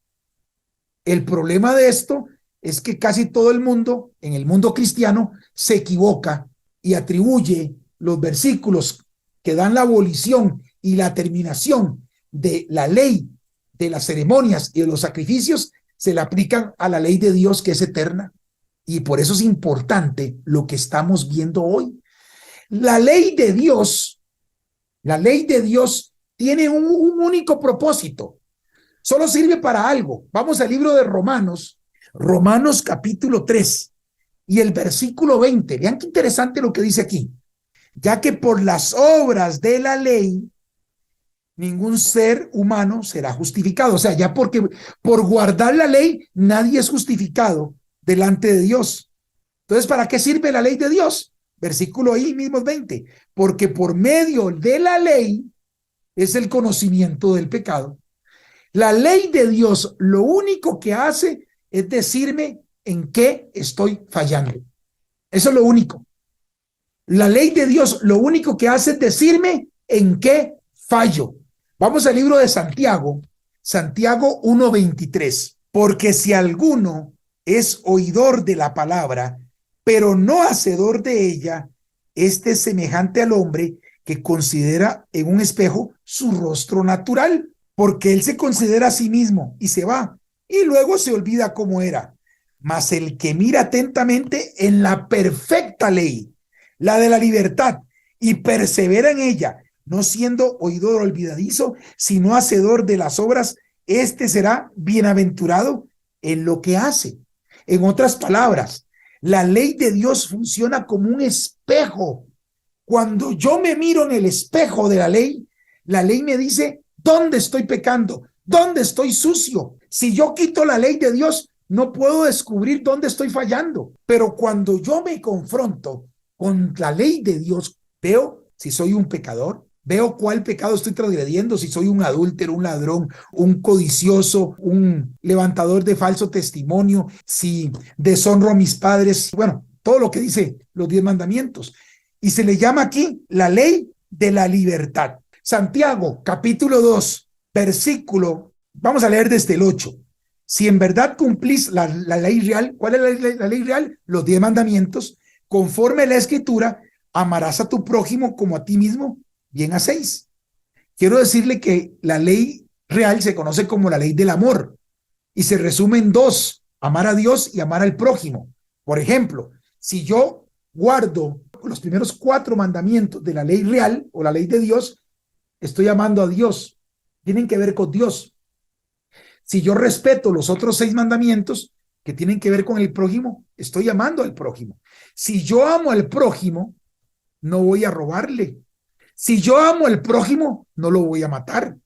El problema de esto es que casi todo el mundo, en el mundo cristiano, se equivoca y atribuye los versículos que dan la abolición y la terminación de la ley de las ceremonias y de los sacrificios, se le aplican a la ley de Dios, que es eterna. Y por eso es importante lo que estamos viendo hoy. La ley de Dios tiene un único propósito. Solo sirve para algo. Vamos al libro de Romanos capítulo 3 y el versículo 20. Vean qué interesante lo que dice aquí. Ya que por las obras de la ley ningún ser humano será justificado. O sea, ya porque por guardar la ley nadie es justificado delante de Dios. Entonces, ¿para qué sirve la ley de Dios? Versículo ahí mismo 20. Porque por medio de la ley es el conocimiento del pecado. La ley de Dios lo único que hace es decirme en qué estoy fallando. Eso es lo único. La ley de Dios lo único que hace es decirme en qué fallo. Vamos al libro de Santiago 1:23. Porque si alguno es oidor de la palabra, pero no hacedor de ella, este es semejante al hombre que considera en un espejo su rostro natural, porque él se considera a sí mismo y se va, y luego se olvida cómo era. Mas el que mira atentamente en la perfecta ley, la de la libertad, y persevera en ella, no siendo oidor olvidadizo, sino hacedor de las obras, este será bienaventurado en lo que hace. En otras palabras, la ley de Dios funciona como un espejo. Cuando yo me miro en el espejo de la ley me dice dónde estoy pecando, dónde estoy sucio. Si yo quito la ley de Dios, no puedo descubrir dónde estoy fallando. Pero cuando yo me confronto con la ley de Dios, veo si soy un pecador, veo cuál pecado estoy transgrediendo, si soy un adúltero, un ladrón, un codicioso, un levantador de falso testimonio, si deshonro a mis padres, bueno, todo lo que dice los 10 mandamientos. Y se le llama aquí la ley de la libertad. Santiago, capítulo 2, versículo, vamos a leer desde el 8. Si en verdad cumplís la ley real, ¿cuál es la ley real? Los 10 mandamientos, conforme a la escritura, amarás a tu prójimo como a ti mismo, bien hacéis. Quiero decirle que la ley real se conoce como la ley del amor y se resume en 2. amar a Dios y amar al prójimo. Por ejemplo, si yo guardo los primeros 4 mandamientos de la ley real o la ley de Dios, estoy amando a Dios. Tienen que ver con Dios. Si yo respeto los otros 6 mandamientos que tienen que ver con el prójimo, estoy amando al prójimo. Si yo amo al prójimo, no voy a robarle. Si yo amo al prójimo, no lo voy a matar.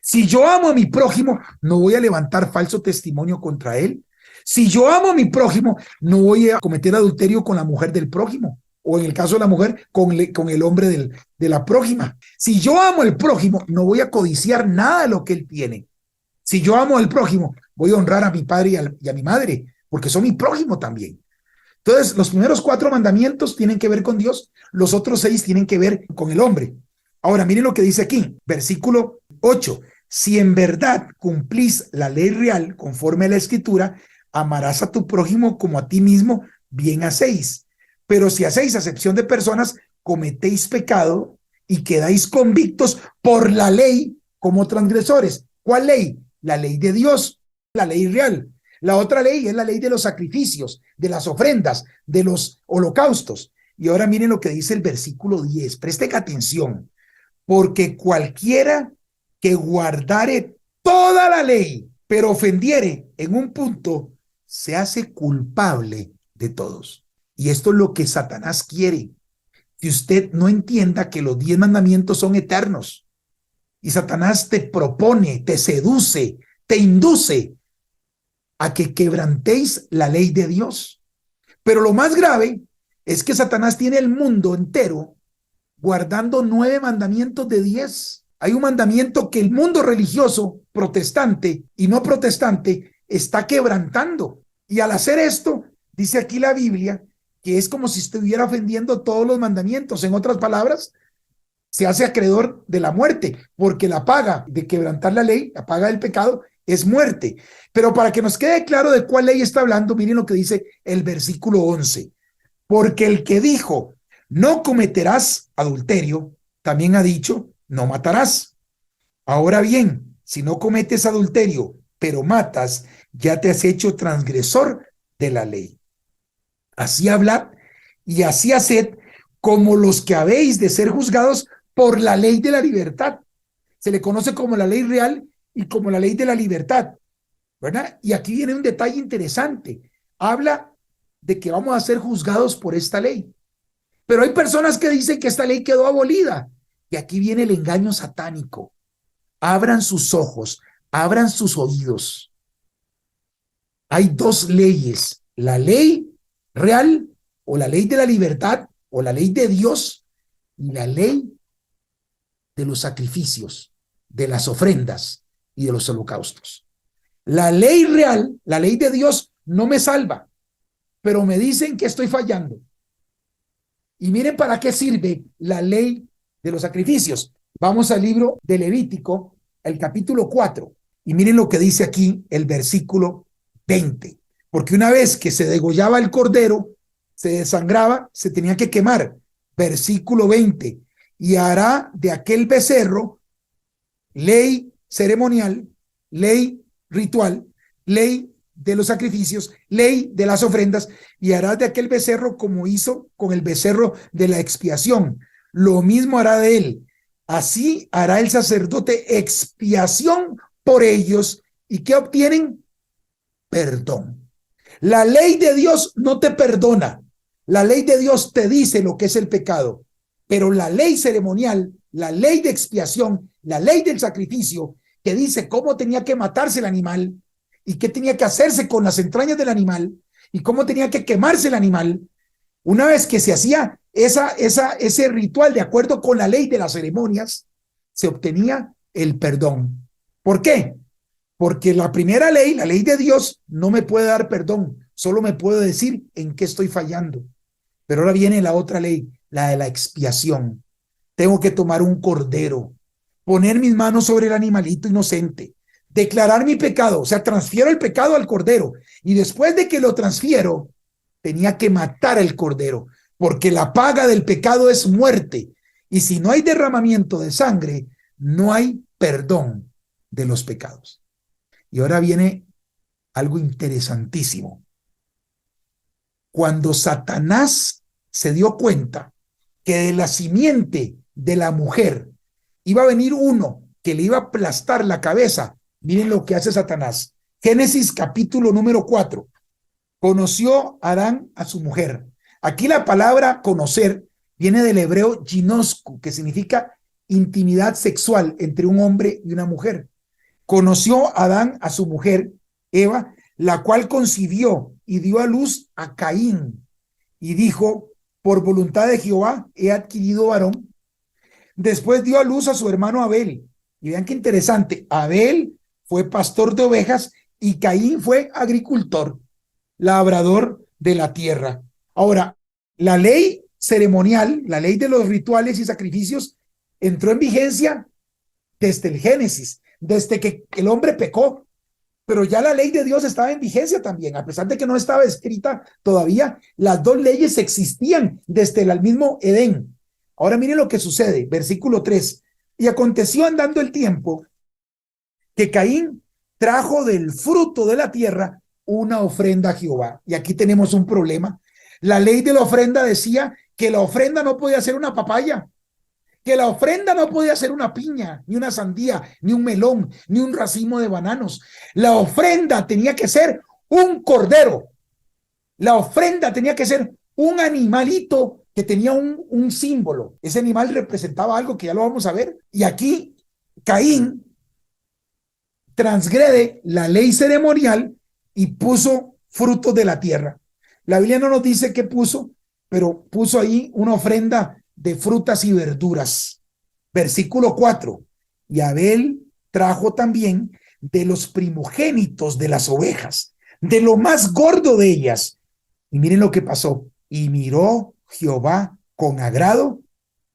Si yo amo a mi prójimo, no voy a levantar falso testimonio contra él. Si yo amo a mi prójimo, no voy a cometer adulterio con la mujer del prójimo, o en el caso de la mujer, con el hombre de la prójima. Si yo amo al prójimo, no voy a codiciar nada de lo que él tiene. Si yo amo al prójimo, voy a honrar a mi padre y a mi madre, porque son mi prójimo también. Entonces, los primeros 4 mandamientos tienen que ver con Dios, los otros 6 tienen que ver con el hombre. Ahora, miren lo que dice aquí, versículo 8. Si en verdad cumplís la ley real conforme a la Escritura, amarás a tu prójimo como a ti mismo, bien hacéis. Pero si hacéis acepción de personas, cometéis pecado y quedáis convictos por la ley como transgresores. ¿Cuál ley? La ley de Dios, la ley real. La otra ley es la ley de los sacrificios, de las ofrendas, de los holocaustos. Y ahora miren lo que dice el versículo 10. Presten atención. Porque cualquiera que guardare toda la ley, pero ofendiere en un punto, se hace culpable de todos. Y esto es lo que Satanás quiere, que usted no entienda que los 10 mandamientos son eternos. Y Satanás te propone, te seduce, te induce a que quebrantéis la ley de Dios. Pero lo más grave es que Satanás tiene el mundo entero guardando 9 mandamientos de 10. Hay un mandamiento que el mundo religioso, protestante y no protestante, está quebrantando. Y al hacer esto, dice aquí la Biblia, que es como si estuviera ofendiendo todos los mandamientos. En otras palabras, se hace acreedor de la muerte, porque la paga de quebrantar la ley, la paga del pecado, es muerte. Pero para que nos quede claro de cuál ley está hablando, miren lo que dice el versículo 11. Porque el que dijo, no cometerás adulterio, también ha dicho, no matarás. Ahora bien, si no cometes adulterio, pero matas, ya te has hecho transgresor de la ley. Así hablad y así haced como los que habéis de ser juzgados por la ley de la libertad. Se le conoce como la ley real y como la ley de la libertad, ¿verdad? Y aquí viene un detalle interesante. Habla de que vamos a ser juzgados por esta ley. Pero hay personas que dicen que esta ley quedó abolida. Y aquí viene el engaño satánico. Abran sus ojos, abran sus oídos. Hay 2 leyes, la ley real o la ley de la libertad o la ley de Dios y la ley de los sacrificios, de las ofrendas y de los holocaustos. La ley real, la ley de Dios no me salva, pero me dicen que estoy fallando. Y miren para qué sirve la ley de los sacrificios. Vamos al libro de Levítico, el capítulo 4, y miren lo que dice aquí el versículo 20. Porque una vez que se degollaba el cordero, se desangraba, se tenía que quemar. Versículo 20. Y hará de aquel becerro ley ceremonial, ley ritual, ley de los sacrificios, ley de las ofrendas, y hará de aquel becerro como hizo con el becerro de la expiación. Lo mismo hará de él. Así hará el sacerdote expiación por ellos. ¿Y qué obtienen? Perdón. La ley de Dios no te perdona. La ley de Dios te dice lo que es el pecado. Pero la ley ceremonial, la ley de expiación, la ley del sacrificio, que dice cómo tenía que matarse el animal y qué tenía que hacerse con las entrañas del animal y cómo tenía que quemarse el animal, una vez que se hacía ese ritual de acuerdo con la ley de las ceremonias, se obtenía el perdón. ¿Por qué? Porque la primera ley, la ley de Dios, no me puede dar perdón, solo me puede decir en qué estoy fallando. Pero ahora viene la otra ley, la de la expiación. Tengo que tomar un cordero, poner mis manos sobre el animalito inocente, declarar mi pecado, o sea, transfiero el pecado al cordero, y después de que lo transfiero, tenía que matar al cordero, porque la paga del pecado es muerte, y si no hay derramamiento de sangre, no hay perdón de los pecados. Y ahora viene algo interesantísimo. Cuando Satanás se dio cuenta que de la simiente de la mujer iba a venir uno que le iba a aplastar la cabeza, miren lo que hace Satanás. Génesis capítulo número 4. Conoció Adán a su mujer. Aquí la palabra conocer viene del hebreo ginosku, que significa intimidad sexual entre un hombre y una mujer. Conoció Adán a su mujer, Eva, la cual concibió y dio a luz a Caín, y dijo: por voluntad de Jehová he adquirido varón. Después dio a luz a su hermano Abel. Y vean qué interesante, Abel fue pastor de ovejas y Caín fue agricultor, labrador de la tierra. Ahora, la ley ceremonial, la ley de los rituales y sacrificios, entró en vigencia desde el Génesis, desde que el hombre pecó, pero ya la ley de Dios estaba en vigencia también, a pesar de que no estaba escrita todavía, las dos leyes existían desde el mismo Edén. Ahora miren lo que sucede, versículo 3. Y aconteció andando el tiempo que Caín trajo del fruto de la tierra una ofrenda a Jehová. Y aquí tenemos un problema. La ley de la ofrenda decía que la ofrenda no podía ser una papaya, que la ofrenda no podía ser una piña, ni una sandía, ni un melón, ni un racimo de bananos. La ofrenda tenía que ser un cordero. La ofrenda tenía que ser un animalito que tenía un símbolo. Ese animal representaba algo que ya lo vamos a ver. Y aquí Caín transgrede la ley ceremonial y puso frutos de la tierra. La Biblia no nos dice qué puso, pero puso ahí una ofrenda de frutas y verduras. Versículo 4. Y Abel trajo también de los primogénitos de las ovejas, de lo más gordo de ellas. Y miren lo que pasó. Y miró Jehová con agrado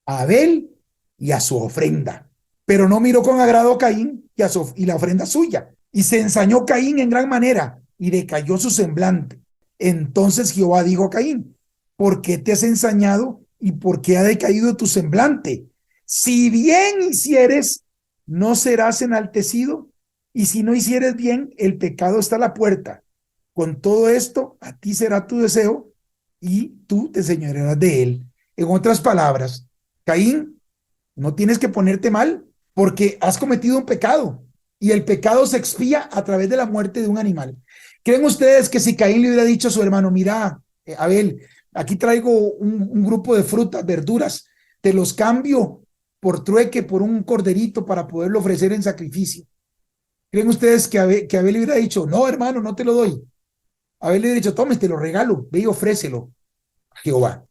a Abel y a su ofrenda, pero no miró con agrado a Caín y la ofrenda suya. Y se ensañó Caín en gran manera y decayó su semblante. Entonces Jehová dijo a Caín: ¿por qué te has ensañado y por qué ha decaído tu semblante? Si bien hicieres, no serás enaltecido, y si no hicieres bien, el pecado está a la puerta. Con todo esto, a ti será tu deseo y tú te enseñorearás de él. En otras palabras, Caín, no tienes que ponerte mal porque has cometido un pecado y el pecado se expía a través de la muerte de un animal. ¿Creen ustedes que si Caín le hubiera dicho a su hermano: mira, Abel, aquí traigo un grupo de frutas, verduras, te los cambio por trueque, por un corderito para poderlo ofrecer en sacrificio? ¿Creen ustedes que Abel le hubiera dicho: no, hermano, no te lo doy? Abel le hubiera dicho: tome, te lo regalo, ve y ofrécelo a Jehová.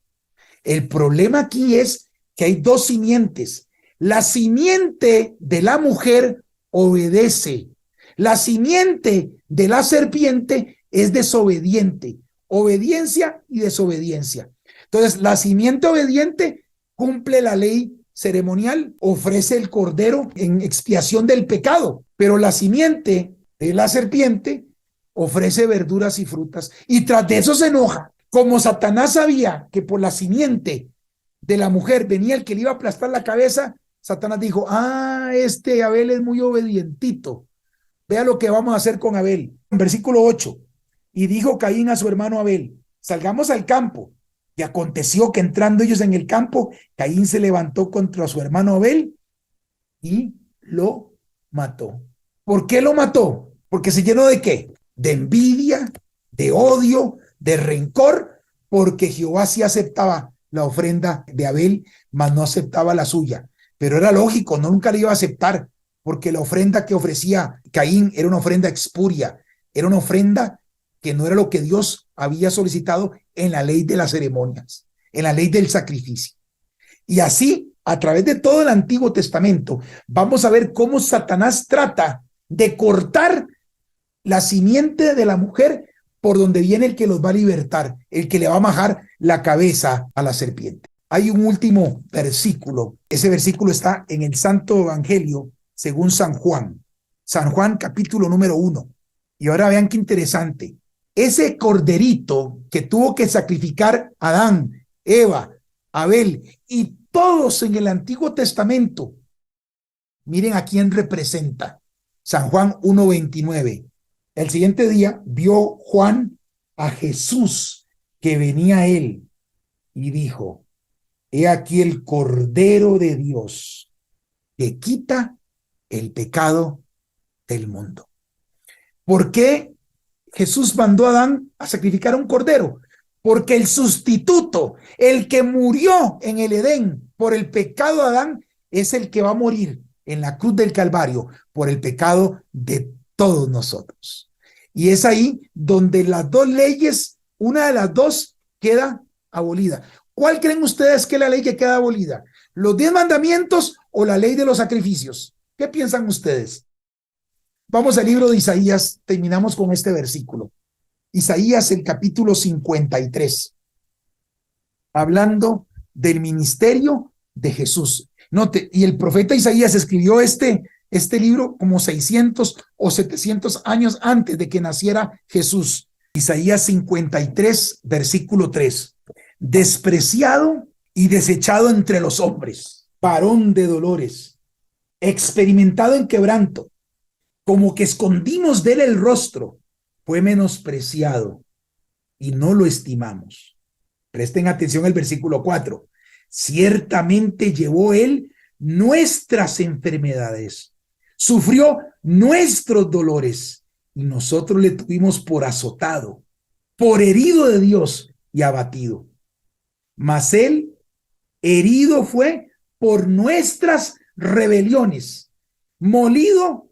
El problema aquí es que hay dos simientes. La simiente de la mujer obedece. La simiente de la serpiente es desobediente. Obediencia y desobediencia. Entonces, la simiente obediente cumple la ley ceremonial, ofrece el cordero en expiación del pecado, pero la simiente de la serpiente ofrece verduras y frutas y tras de eso se enoja. Como Satanás sabía que por la simiente de la mujer venía el que le iba a aplastar la cabeza, Satanás dijo: este Abel es muy obedientito. Vea lo que vamos a hacer con Abel. En versículo 8. Y dijo Caín a su hermano Abel: salgamos al campo. Y aconteció que entrando ellos en el campo, Caín se levantó contra su hermano Abel y lo mató. ¿Por qué lo mató? Porque se llenó de ¿qué? De envidia, de odio, de rencor, porque Jehová sí aceptaba la ofrenda de Abel, mas no aceptaba la suya. Pero era lógico, no nunca le iba a aceptar, porque la ofrenda que ofrecía Caín era una ofrenda expuria, era una ofrenda que no era lo que Dios había solicitado en la ley de las ceremonias, en la ley del sacrificio. Y así, a través de todo el Antiguo Testamento, vamos a ver cómo Satanás trata de cortar la simiente de la mujer por donde viene el que los va a libertar, el que le va a majar la cabeza a la serpiente. Hay un último versículo. Ese versículo está en el Santo Evangelio según San Juan. San Juan capítulo número 1. Y ahora vean qué interesante. Ese corderito que tuvo que sacrificar Adán, Eva, Abel y todos en el Antiguo Testamento, miren a quién representa. San Juan 1:29. El siguiente día vio Juan a Jesús que venía a él y dijo: he aquí el Cordero de Dios que quita el pecado del mundo. ¿Por qué Jesús mandó a Adán a sacrificar un cordero? Porque el sustituto, el que murió en el Edén por el pecado de Adán, es el que va a morir en la cruz del Calvario por el pecado de todos nosotros. Y es ahí donde las dos leyes, una de las dos queda abolida. ¿Cuál creen ustedes que es la ley que queda abolida? ¿Los 10 mandamientos o la ley de los sacrificios? ¿Qué piensan ustedes? Vamos al libro de Isaías, terminamos con este versículo. Isaías, el capítulo 53, hablando del ministerio de Jesús. Note, y el profeta Isaías escribió este libro como 600 o 700 años antes de que naciera Jesús. Isaías 53, versículo 3. Despreciado y desechado entre los hombres, varón de dolores, experimentado en quebranto, como que escondimos de él el rostro, fue menospreciado y no lo estimamos. Presten atención al versículo 4. Ciertamente llevó él nuestras enfermedades, sufrió nuestros dolores y nosotros le tuvimos por azotado, por herido de Dios y abatido. Mas él herido fue por nuestras rebeliones, molido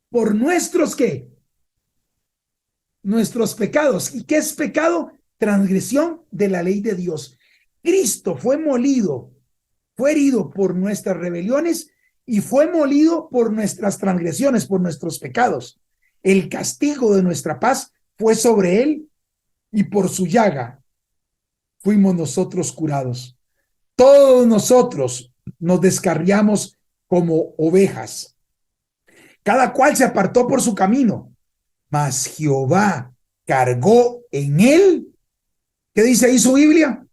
por nuestros ¿qué? Nuestros pecados. ¿Y qué es pecado? Transgresión de la ley de Dios. Cristo fue molido, fue herido por nuestras rebeliones y fue molido por nuestras transgresiones, por nuestros pecados. El castigo de nuestra paz fue sobre él y por su llaga fuimos nosotros curados. Todos nosotros nos descarriamos como ovejas. Cada cual se apartó por su camino, mas Jehová cargó en él, ¿qué dice ahí su Biblia?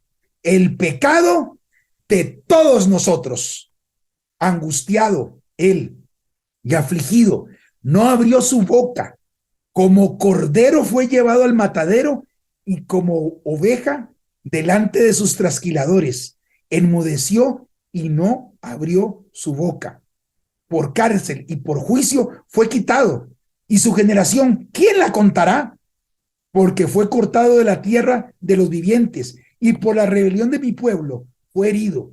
El pecado de todos nosotros. Angustiado él y afligido, no abrió su boca. Como cordero fue llevado al matadero y como oveja delante de sus trasquiladores. Enmudeció y no abrió su boca. Por cárcel y por juicio fue quitado. Y su generación, ¿quién la contará? Porque fue cortado de la tierra de los vivientes y por la rebelión de mi pueblo fue herido.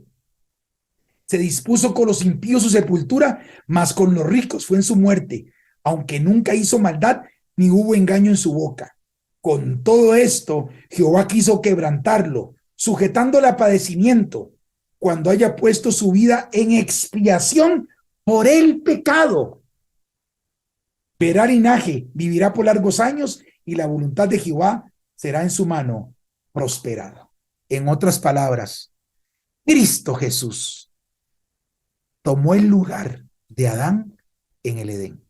Se dispuso con los impíos su sepultura, mas con los ricos fue en su muerte, aunque nunca hizo maldad ni hubo engaño en su boca. Con todo esto, Jehová quiso quebrantarlo, sujetándole a padecimiento, cuando haya puesto su vida en expiación por el pecado. Verá linaje, vivirá por largos años y la voluntad de Jehová será en su mano prosperada. En otras palabras, Cristo Jesús tomó el lugar de Adán en el Edén.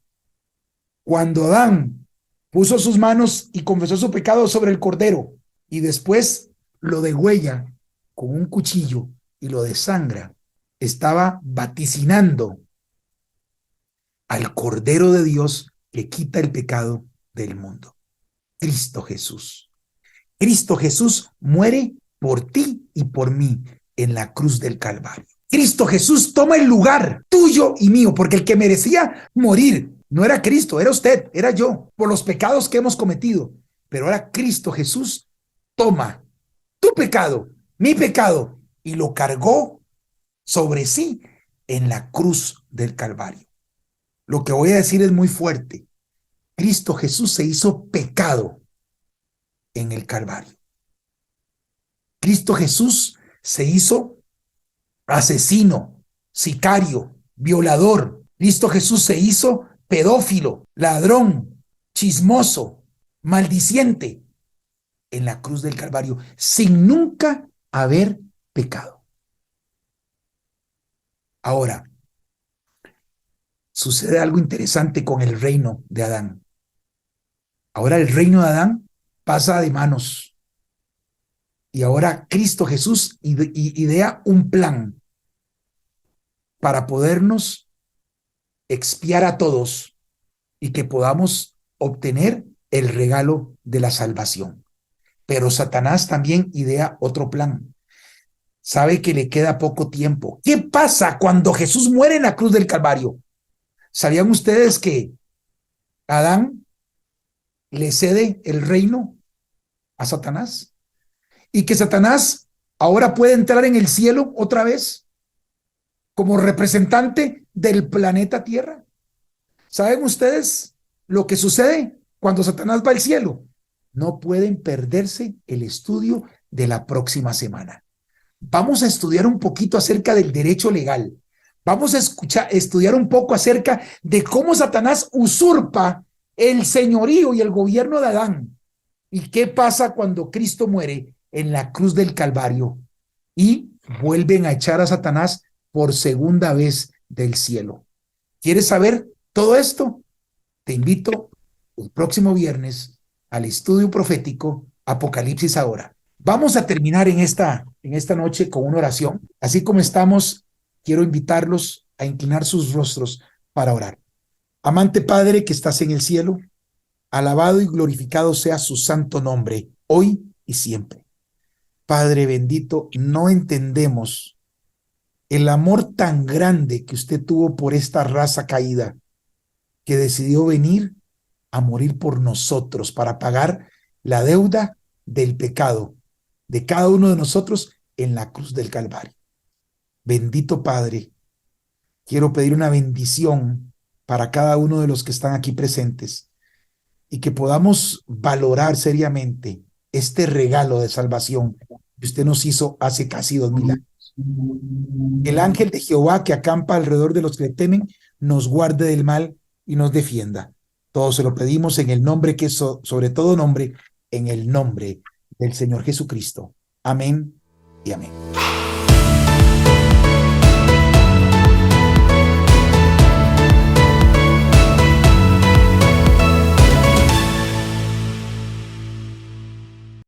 Cuando Adán puso sus manos y confesó su pecado sobre el cordero y después lo degüella con un cuchillo y lo desangra, estaba vaticinando al Cordero de Dios que quita el pecado del mundo. Cristo Jesús. Cristo Jesús muere por ti y por mí en la cruz del Calvario. Cristo Jesús toma el lugar tuyo y mío, porque el que merecía morir no era Cristo, era usted, era yo, por los pecados que hemos cometido. Pero ahora Cristo Jesús toma tu pecado, mi pecado, y lo cargó sobre sí en la cruz del Calvario. Lo que voy a decir es muy fuerte. Cristo Jesús se hizo pecado en el Calvario. Cristo Jesús se hizo asesino, sicario, violador. Cristo Jesús se hizo pedófilo, ladrón, chismoso, maldiciente en la cruz del Calvario, sin nunca haber pecado. Ahora, sucede algo interesante con el reino de Adán. Ahora el reino de Adán pasa de manos. Y ahora Cristo Jesús idea un plan para podernos expiar a todos y que podamos obtener el regalo de la salvación. Pero Satanás también idea otro plan. Sabe que le queda poco tiempo. ¿Qué pasa cuando Jesús muere en la cruz del Calvario? ¿Sabían ustedes que Adán le cede el reino a Satanás? Y que Satanás ahora puede entrar en el cielo otra vez como representante del planeta Tierra. ¿Saben ustedes lo que sucede cuando Satanás va al cielo? No pueden perderse el estudio de la próxima semana. Vamos a estudiar un poquito acerca del derecho legal. Vamos a estudiar un poco acerca de cómo Satanás usurpa el señorío y el gobierno de Adán. ¿Y qué pasa cuando Cristo muere en la cruz del Calvario? Y vuelven a echar a Satanás por segunda vez del cielo. ¿Quieres saber todo esto? Te invito el próximo viernes al estudio profético Apocalipsis ahora. Vamos a terminar en esta noche con una oración. Así como estamos, quiero invitarlos a inclinar sus rostros para orar. Amante Padre que estás en el cielo, alabado y glorificado sea su santo nombre, hoy y siempre. Padre bendito, no entendemos el amor tan grande que usted tuvo por esta raza caída, que decidió venir a morir por nosotros para pagar la deuda del pecado de cada uno de nosotros en la cruz del Calvario. Bendito Padre, quiero pedir una bendición para cada uno de los que están aquí presentes y que podamos valorar seriamente este regalo de salvación que usted nos hizo hace casi 2000 años. El ángel de Jehová que acampa alrededor de los que le temen, nos guarde del mal y nos defienda. Todo se lo pedimos en el nombre que es sobre todo nombre, en el nombre del Señor Jesucristo. Amén y amén.